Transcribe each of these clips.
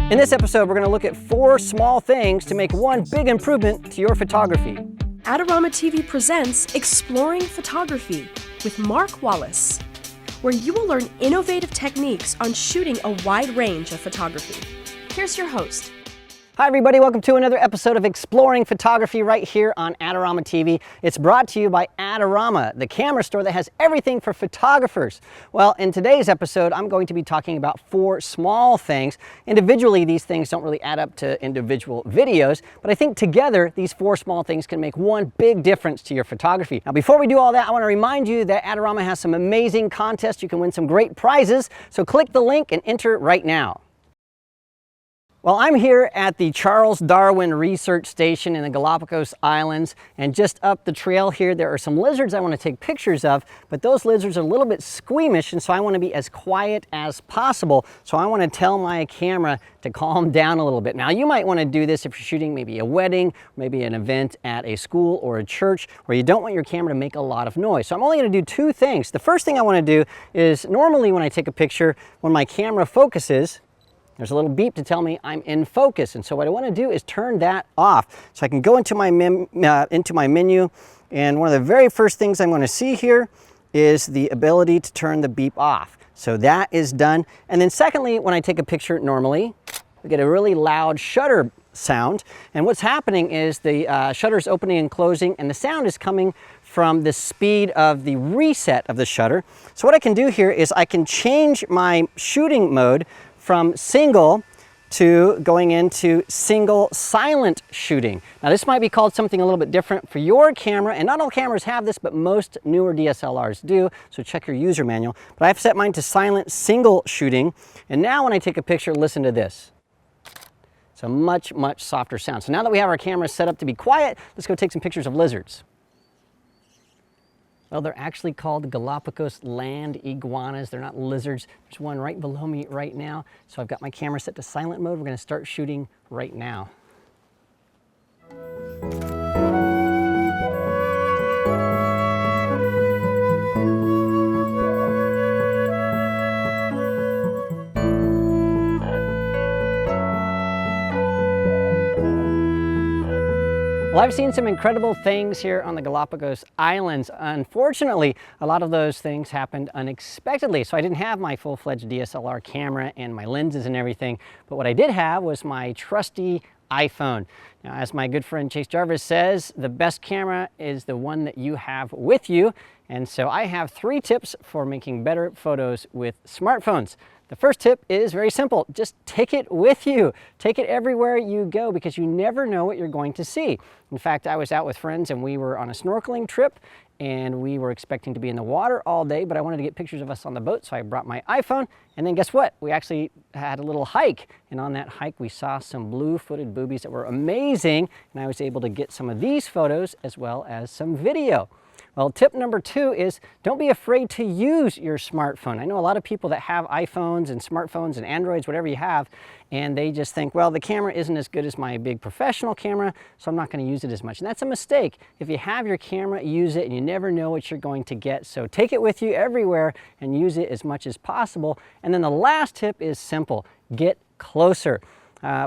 In this episode, we're going to look at 4 small things to make one big improvement to your photography. AdoramaTV presents Exploring Photography with Mark Wallace, where you will learn innovative techniques on shooting a wide range of photography. Here's your host. Hi everybody, welcome to another episode of Exploring Photography right here on AdoramaTV. It's brought to you by Adorama, the camera store that has everything for photographers. Well, in today's episode, I'm going to be talking about 4 small things. Individually, these things don't really add up to individual videos, but I think together, these 4 small things can make one big difference to your photography. Now, before we do all that, I want to remind you that Adorama has some amazing contests. You can win some great prizes, so click the link and enter right now. Well, I'm here at the Charles Darwin Research Station in the Galapagos Islands, and just up the trail here there are some lizards I want to take pictures of, but those lizards are a little bit squeamish, and so I want to be as quiet as possible. So I want to tell my camera to calm down a little bit. Now, you might want to do this if you're shooting maybe a wedding, maybe an event at a school or a church where you don't want your camera to make a lot of noise. So I'm only going to do 2 things. The first thing I want to do is, normally when I take a picture, when my camera focuses, there's a little beep to tell me I'm in focus, and so what I want to do is turn that off. So I can go into my menu, and one of the very first things I'm going to see here is the ability to turn the beep off. So that is done. And then secondly, when I take a picture normally, we get a really loud shutter sound, and what's happening is the shutter is opening and closing, and the sound is coming from the speed of the reset of the shutter. So what I can do here is I can change my shooting mode from single to going into single silent shooting. Now, this might be called something a little bit different for your camera, and not all cameras have this, but most newer DSLRs do, so check your user manual. But I've set mine to silent single shooting, and now when I take a picture, listen to this. It's a much, much softer sound. So now that we have our camera set up to be quiet, let's go take some pictures of lizards. Well, they're actually called Galapagos land iguanas. They're not lizards. There's one right below me right now. So I've got my camera set to silent mode. We're going to start shooting right now. Well, I've seen some incredible things here on the Galapagos Islands. Unfortunately, a lot of those things happened unexpectedly. So I didn't have my full-fledged DSLR camera and my lenses and everything, but what I did have was my trusty iPhone. Now, as my good friend Chase Jarvis says, the best camera is the one that you have with you. And so I have 3 tips for making better photos with smartphones. The first tip is very simple. Just take it with you. Take it everywhere you go, because you never know what you're going to see. In fact, I was out with friends and we were on a snorkeling trip, and we were expecting to be in the water all day, but I wanted to get pictures of us on the boat, so I brought my iPhone. And then guess what? We actually had a little hike, and on that hike we saw some blue-footed boobies that were amazing, and I was able to get some of these photos as well as some video. Well, tip number 2 is don't be afraid to use your smartphone. I know a lot of people that have iPhones and smartphones and Androids, whatever you have, and they just think, well, the camera isn't as good as my big professional camera, so I'm not going to use it as much. And that's a mistake. If you have your camera, use it, and you never know what you're going to get. So take it with you everywhere and use it as much as possible. And then the last tip is simple. Get closer.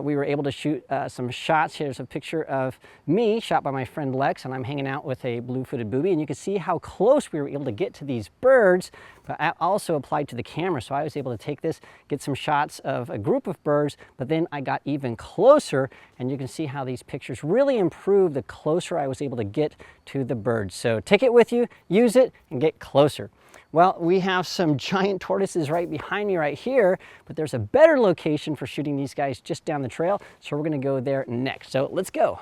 We were able to shoot some shots. Here's a picture of me shot by my friend Lex, and I'm hanging out with a blue-footed booby, and you can see how close we were able to get to these birds, but I also applied to the camera, so I was able to take this, get some shots of a group of birds, but then I got even closer, and you can see how these pictures really improve the closer I was able to get to the birds. So take it with you, use it, and get closer. Well, we have some giant tortoises right behind me right here, but there's a better location for shooting these guys just down the trail, so we're going to go there next. So let's go.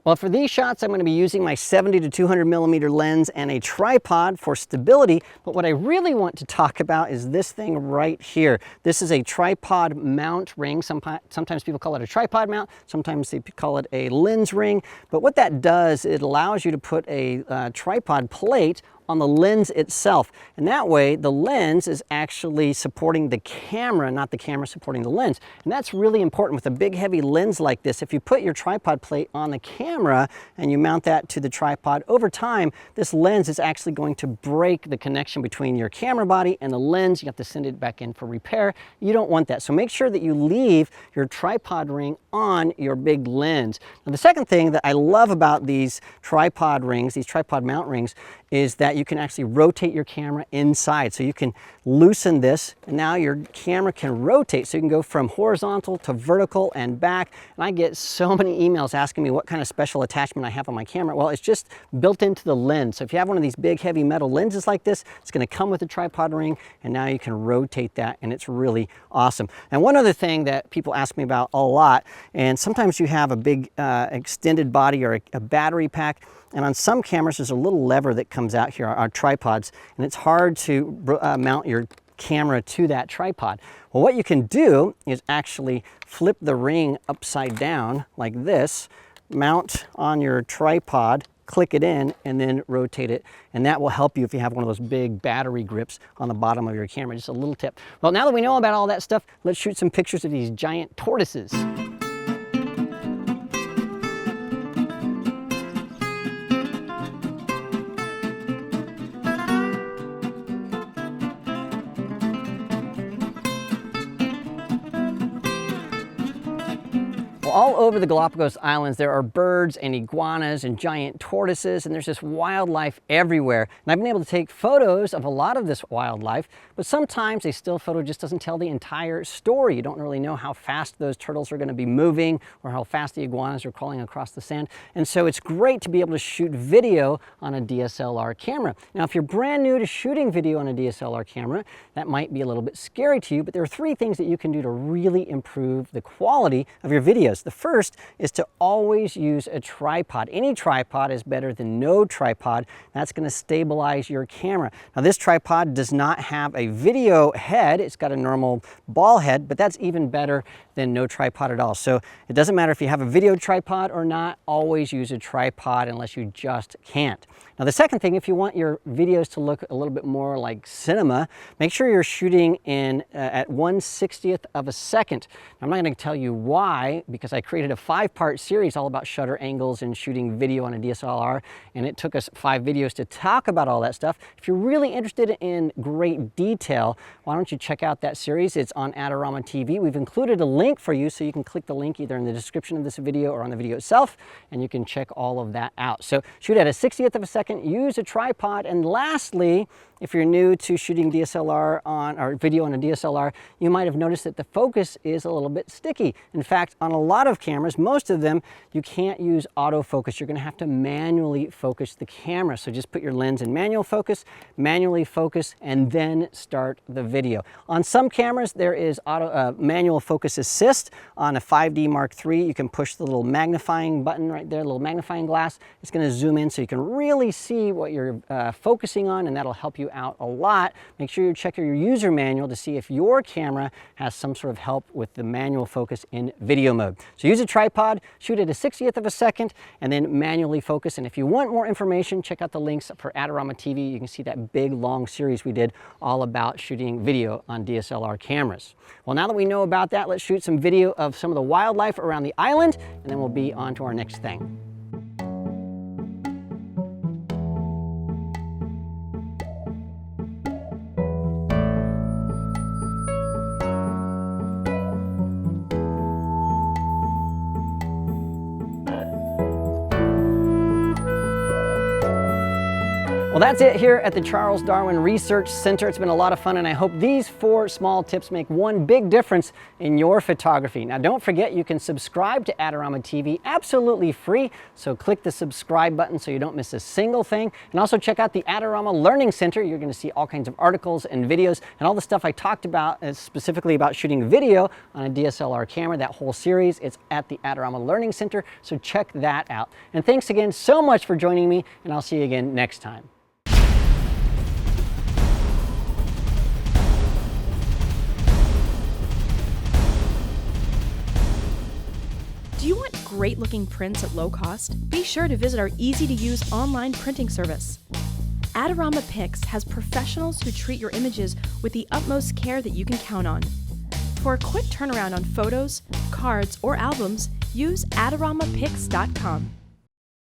Well, for these shots, I'm going to be using my 70 to 200 millimeter lens and a tripod for stability. But what I really want to talk about is this thing right here. This is a tripod mount ring. Sometimes people call it a tripod mount. Sometimes they call it a lens ring. But what that does, it allows you to put a tripod plate on the lens itself. And that way, the lens is actually supporting the camera, not the camera supporting the lens. And that's really important with a big, heavy lens like this. If you put your tripod plate on the camera and you mount that to the tripod, over time, this lens is actually going to break the connection between your camera body and the lens. You have to send it back in for repair. You don't want that. So make sure that you leave your tripod ring on your big lens. Now, the second thing that I love about these tripod rings, these tripod mount rings, is that you can actually rotate your camera inside. So you can loosen this, and now your camera can rotate. So you can go from horizontal to vertical and back. And I get so many emails asking me what kind of special attachment I have on my camera. Well, it's just built into the lens. So if you have one of these big, heavy metal lenses like this, it's going to come with a tripod ring, and now you can rotate that, and it's really awesome. And one other thing that people ask me about a lot, and sometimes you have a big extended body or a battery pack, and on some cameras there's a little lever that comes out here, our tripods, and it's hard to mount your camera to that tripod. Well, what you can do is actually flip the ring upside down like this, mount on your tripod, click it in, and then rotate it, and that will help you if you have one of those big battery grips on the bottom of your camera. Just a little tip. Well, now that we know about all that stuff, let's shoot some pictures of these giant tortoises. All over the Galapagos Islands, there are birds and iguanas and giant tortoises, and there's just wildlife everywhere. And I've been able to take photos of a lot of this wildlife, but sometimes a still photo just doesn't tell the entire story. You don't really know how fast those turtles are going to be moving or how fast the iguanas are crawling across the sand. And so it's great to be able to shoot video on a DSLR camera. Now, if you're brand new to shooting video on a DSLR camera, that might be a little bit scary to you, but there are 3 things that you can do to really improve the quality of your videos. The first is to always use a tripod. Any tripod is better than no tripod. That's going to stabilize your camera. Now, this tripod does not have a video head. It's got a normal ball head, but that's even better than no tripod at all. So it doesn't matter if you have a video tripod or not, always use a tripod unless you just can't. Now, the second thing, if you want your videos to look a little bit more like cinema, make sure you're shooting in at 1/60th of a second. I'm not going to tell you why, because I created a 5-part series all about shutter angles and shooting video on a DSLR, and it took us 5 videos to talk about all that stuff. If you're really interested in great detail, why don't you check out that series? It's on AdoramaTV. We've included a link for you, so you can click the link either in the description of this video or on the video itself, and you can check all of that out. So shoot at a 60th of a second, use a tripod, and lastly, if you're new to shooting DSLR or video on a DSLR, you might have noticed that the focus is a little bit sticky. In fact, on a lot of cameras, most of them, you can't use autofocus. You're going to have to manually focus the camera. So just put your lens in manual focus, manually focus, and then start the video. On some cameras, there is manual focus assist. On a 5D Mark III, you can push the little magnifying button right there, little magnifying glass. It's going to zoom in so you can really see what you're focusing on, and that'll help you out a lot. Make sure you check your user manual to see if your camera has some sort of help with the manual focus in video mode. So use a tripod, shoot at a 60th of a second, and then manually focus. And if you want more information, check out the links for AdoramaTV. You can see that big, long series we did all about shooting video on DSLR cameras. Well, now that we know about that, let's shoot some video of some of the wildlife around the island, and then we'll be on to our next thing. Well, that's it here at the Charles Darwin Research Center. It's been a lot of fun, and I hope these 4 small tips make one big difference in your photography. Now, don't forget you can subscribe to AdoramaTV absolutely free, so click the subscribe button so you don't miss a single thing. And also check out the Adorama Learning Center. You're going to see all kinds of articles and videos and all the stuff I talked about, specifically about shooting video on a DSLR camera, that whole series. It's at the Adorama Learning Center, so check that out. And thanks again so much for joining me, and I'll see you again next time. Do you want great-looking prints at low cost? Be sure to visit our easy-to-use online printing service. Adorama Pics has professionals who treat your images with the utmost care that you can count on. For a quick turnaround on photos, cards, or albums, use AdoramaPics.com.